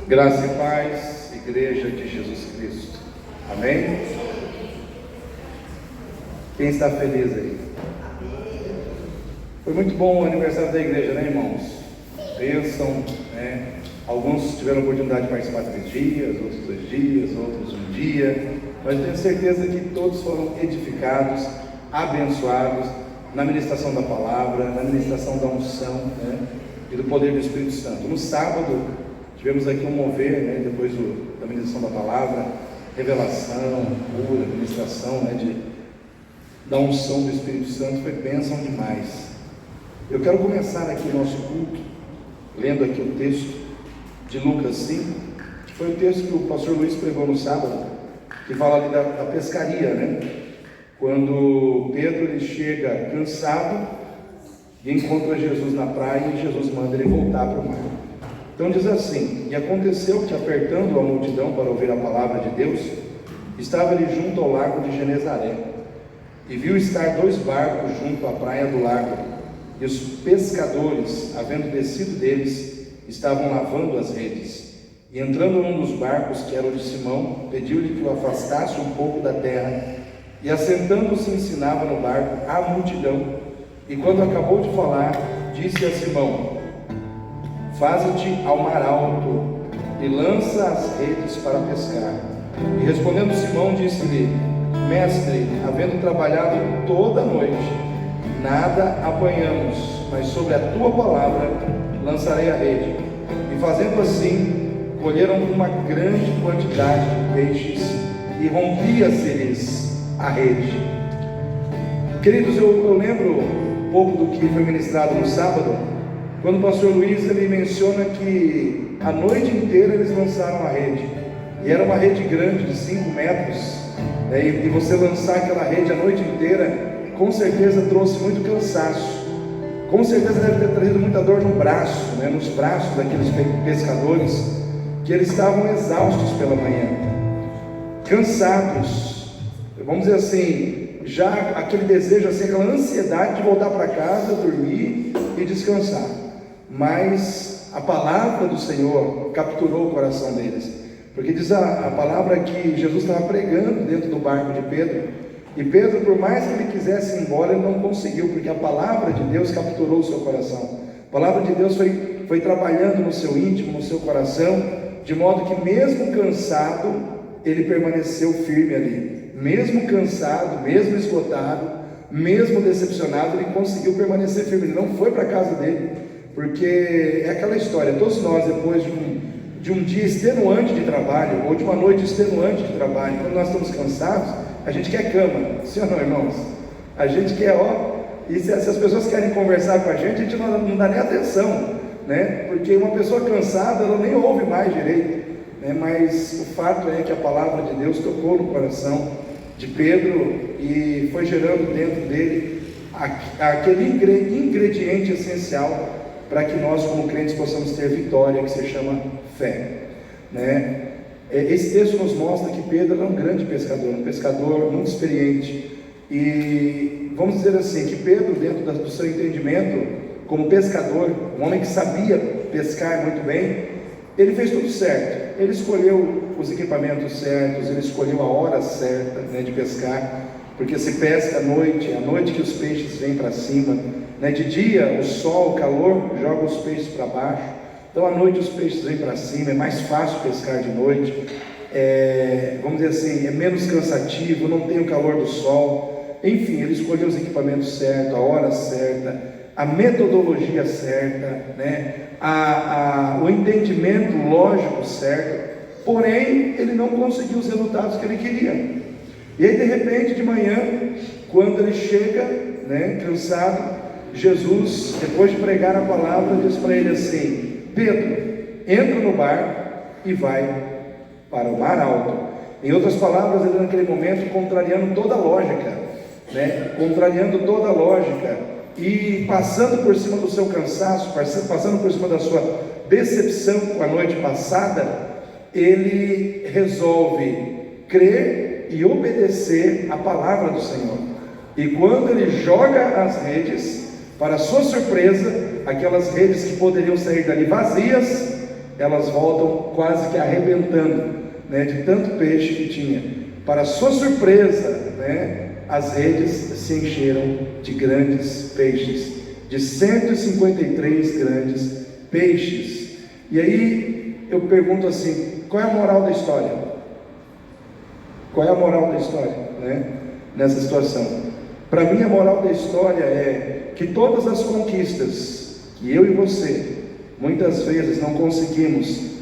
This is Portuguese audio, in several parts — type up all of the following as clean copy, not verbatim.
Graça e paz, Igreja de Jesus Cristo. Amém? Quem está feliz aí? Foi muito bom o aniversário da igreja, né, irmãos? Bênção, né? Alguns tiveram a oportunidade de participar 3 dias, outros 2 dias, outros 1 dia. Mas tenho certeza que todos foram edificados, abençoados na ministração da palavra, na ministração da unção, né? E do poder do Espírito Santo. No sábado, tivemos aqui um mover, né? Depois da ministração da palavra, revelação, cura, ministração, né? Da unção do Espírito Santo. Foi bênção demais. Eu quero começar aqui o nosso culto, lendo aqui o texto de Lucas 5, que foi o texto que o pastor Luiz pregou no sábado, que fala ali da pescaria, né? Quando Pedro ele chega cansado e encontra Jesus na praia, e Jesus manda ele voltar para o mar. Então diz assim: e aconteceu que, apertando a multidão para ouvir a palavra de Deus, estava ele junto ao lago de Genezaré, e viu estar 2 barcos junto à praia do lago, e os pescadores, havendo descido deles, estavam lavando as redes. E entrando num dos barcos, que era o de Simão, pediu-lhe que o afastasse um pouco da terra, e assentando-se ensinava no barco a multidão. E quando acabou de falar, disse a Simão: faze-te ao mar alto e lança as redes para pescar. E respondendo Simão, disse-lhe: mestre, havendo trabalhado toda a noite, nada apanhamos, mas sobre a tua palavra lançarei a rede. E fazendo assim, colheram uma grande quantidade de peixes, e rompia-se-lhes a rede. Queridos, eu lembro um pouco do que foi ministrado no sábado, quando o pastor Luiz ele menciona que a noite inteira eles lançaram a rede, e era uma rede grande de 5 metros, né? E você lançar aquela rede a noite inteira, com certeza trouxe muito cansaço, com certeza deve ter trazido muita dor no braço, né? Nos braços daqueles pescadores, que eles estavam exaustos pela manhã, cansados, vamos dizer assim, já aquele desejo, assim, aquela ansiedade de voltar para casa, dormir e descansar. Mas a palavra do Senhor capturou o coração deles, porque diz a palavra que Jesus estava pregando dentro do barco de Pedro, e Pedro, por mais que ele quisesse ir embora, ele não conseguiu, porque a palavra de Deus capturou o seu coração. A palavra de Deus foi trabalhando no seu íntimo, no seu coração, de modo que mesmo cansado, ele permaneceu firme ali. Mesmo cansado, mesmo esgotado, mesmo decepcionado, ele conseguiu permanecer firme. Ele não foi para a casa dele, porque é aquela história, todos nós, depois de um dia extenuante de trabalho, ou de uma noite extenuante de trabalho, quando nós estamos cansados, a gente quer cama, sim ou não, irmãos? A gente quer, e se as pessoas querem conversar com a gente não dá nem atenção, né? Porque uma pessoa cansada, ela nem ouve mais direito, né? Mas o fato é que a palavra de Deus tocou no coração de Pedro e foi gerando dentro dele aquele ingrediente essencial para que nós, como crentes, possamos ter vitória, que se chama fé, né? Esse texto nos mostra que Pedro era um grande pescador, um pescador muito experiente, e vamos dizer assim, que Pedro, dentro do seu entendimento como pescador, um homem que sabia pescar muito bem, ele fez tudo certo. Ele escolheu os equipamentos certos, ele escolheu a hora certa, né, de pescar, porque se pesca à noite, é à noite que os peixes vêm para cima, né? De dia o sol, o calor joga os peixes para baixo, então à noite os peixes vêm para cima, é mais fácil pescar de noite, vamos dizer assim, é menos cansativo, não tem o calor do sol. Enfim, ele escolheu os equipamentos certos, a hora certa, a metodologia certa, né? O entendimento lógico certo, porém ele não conseguiu os resultados que ele queria. E aí de repente de manhã, quando ele chega, né, cansado, Jesus, depois de pregar a palavra, diz para ele assim: Pedro, entra no barco e vai para o mar alto. Em outras palavras, ele naquele momento contrariando toda a lógica, né? Contrariando toda a lógica e passando por cima do seu cansaço, passando por cima da sua decepção com a noite passada, ele resolve crer e obedecer a palavra do Senhor. E quando ele joga as redes, para sua surpresa, aquelas redes que poderiam sair dali vazias, elas voltam quase que arrebentando, né, de tanto peixe que tinha. Para sua surpresa, né, as redes se encheram de grandes peixes, de 153 grandes peixes. E aí eu pergunto assim, qual é a moral da história? Qual é a moral da história, né, nessa situação? Para mim a moral da história é que todas as conquistas que eu e você muitas vezes não conseguimos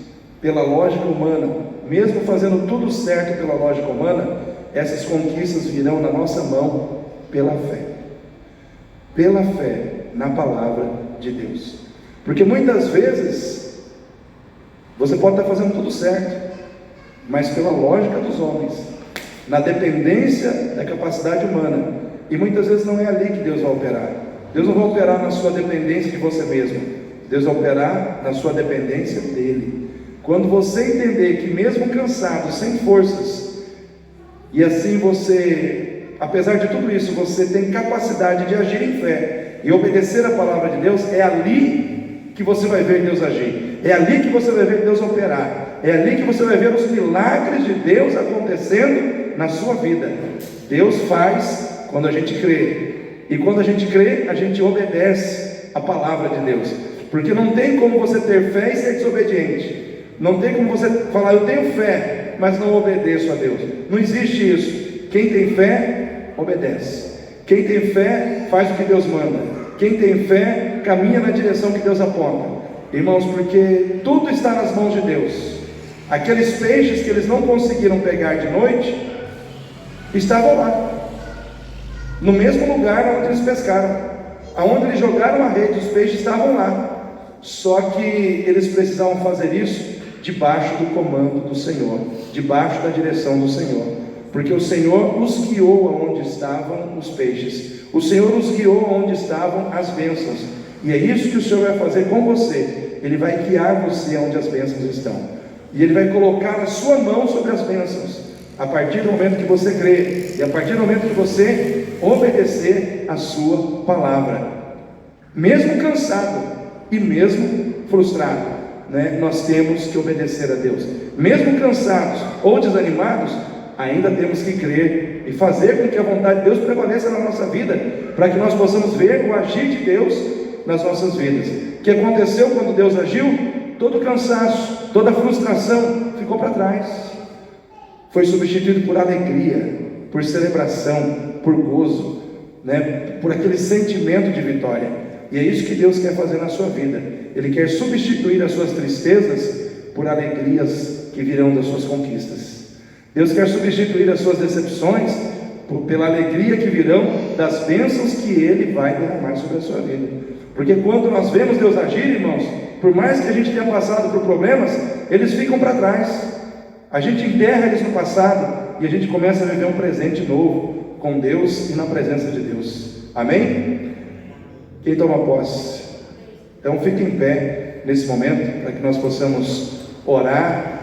pela lógica humana, mesmo fazendo tudo certo pela lógica humana, essas conquistas virão na nossa mão pela fé na palavra de Deus. Porque muitas vezes você pode estar fazendo tudo certo, mas pela lógica dos homens, na dependência da capacidade humana, e muitas vezes não é ali que Deus vai operar. Deus não vai operar na sua dependência de você mesmo, Deus vai operar na sua dependência dEle. Quando você entender que mesmo cansado, sem forças, e assim você, apesar de tudo isso, você tem capacidade de agir em fé e obedecer a palavra de Deus, é ali que você vai ver Deus agir, é ali que você vai ver Deus operar, é ali que você vai ver os milagres de Deus acontecendo na sua vida. Deus faz quando a gente crê, e quando a gente crê, a gente obedece a palavra de Deus, porque não tem como você ter fé e ser desobediente. Não tem como você falar, eu tenho fé, mas não obedeço a Deus. Não existe isso. Quem tem fé, obedece. Quem tem fé, faz o que Deus manda. Quem tem fé, caminha na direção que Deus aponta. Irmãos, porque tudo está nas mãos de Deus. Aqueles peixes que eles não conseguiram pegar de noite, estavam lá, no mesmo lugar onde eles pescaram. Aonde eles jogaram a rede, os peixes estavam lá. Só que eles precisavam fazer isso debaixo do comando do Senhor, debaixo da direção do Senhor, porque o Senhor os guiou aonde estavam os peixes, o Senhor os guiou aonde estavam as bênçãos, e é isso que o Senhor vai fazer com você. Ele vai guiar você aonde as bênçãos estão, e Ele vai colocar a sua mão sobre as bênçãos, a partir do momento que você crê, e a partir do momento que você obedecer a sua palavra, mesmo cansado e mesmo frustrado, né? Nós temos que obedecer a Deus, mesmo cansados ou desanimados, ainda temos que crer e fazer com que a vontade de Deus prevaleça na nossa vida, para que nós possamos ver o agir de Deus nas nossas vidas. O que aconteceu quando Deus agiu? Todo cansaço, toda frustração ficou para trás, foi substituído por alegria, por celebração, por gozo, né? Por aquele sentimento de vitória. E é isso que Deus quer fazer na sua vida. Ele quer substituir as suas tristezas por alegrias que virão das suas conquistas. Deus quer substituir as suas decepções pela alegria que virão das bênçãos que Ele vai derramar sobre a sua vida. Porque quando nós vemos Deus agir, irmãos, por mais que a gente tenha passado por problemas, eles ficam para trás. A gente enterra eles no passado e a gente começa a viver um presente novo com Deus e na presença de Deus. Amém? Quem toma posse? Então fique em pé nesse momento, para que nós possamos orar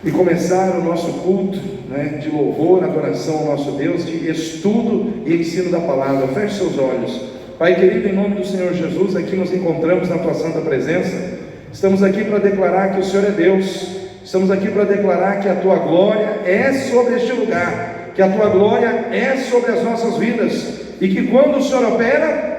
e começar o nosso culto, né, de louvor, adoração ao nosso Deus, de estudo e ensino da palavra. Feche seus olhos. Pai querido, em nome do Senhor Jesus, aqui nos encontramos na tua santa presença. Estamos aqui para declarar que o Senhor é Deus. Estamos aqui para declarar que a tua glória é sobre este lugar, que a tua glória é sobre as nossas vidas, e que quando o Senhor opera,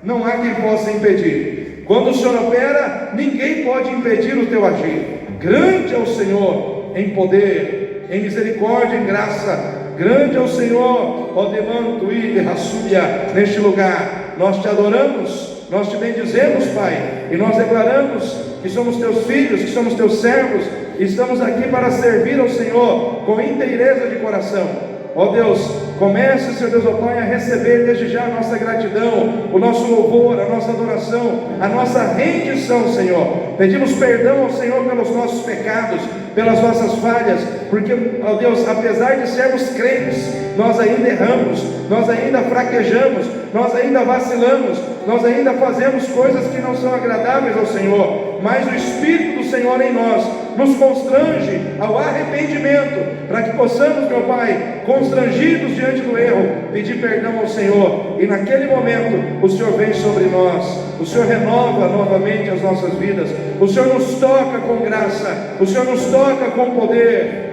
não há quem possa impedir. Quando o Senhor opera, ninguém pode impedir o teu agir. Grande é o Senhor em poder, em misericórdia, em graça. Grande é o Senhor, ó demanto e derraçúbia, neste lugar. Nós te adoramos, nós te bendizemos, Pai, e nós declaramos que somos teus filhos, que somos teus servos, e estamos aqui para servir ao Senhor com inteireza de coração. Ó Deus, comece, Senhor Deus, ó Pai, a receber desde já a nossa gratidão, o nosso louvor, a nossa adoração, a nossa rendição, Senhor. Pedimos perdão ao Senhor pelos nossos pecados, pelas nossas falhas, porque, ó Deus, apesar de sermos crentes, nós ainda erramos, nós ainda fraquejamos, nós ainda vacilamos, nós ainda fazemos coisas que não são agradáveis ao Senhor, mas o Espírito do Senhor em nós nos constrange ao arrependimento, para que possamos, meu Pai, constrangidos diante do erro, pedir perdão ao Senhor, e naquele momento o Senhor vem sobre nós, o Senhor renova novamente as nossas vidas, o Senhor nos toca com graça, o Senhor nos toca com poder.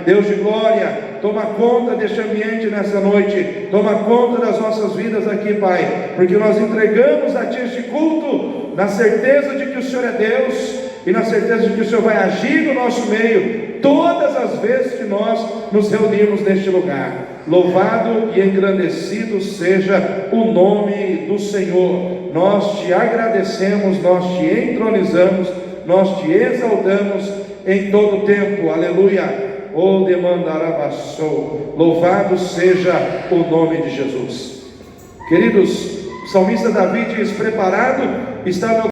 Deus de glória, toma conta deste ambiente nessa noite, toma conta das nossas vidas aqui, Pai, porque nós entregamos a Ti este culto, na certeza de que o Senhor é Deus, e na certeza de que o Senhor vai agir no nosso meio, todas as vezes que nós nos reunimos neste lugar. Louvado e engrandecido seja o nome do Senhor. Nós Te agradecemos, nós Te entronizamos, nós Te exaltamos em todo o tempo. Aleluia. O demandarabassou. Louvado seja o nome de Jesus. Queridos, o salmista Davi diz: preparado estava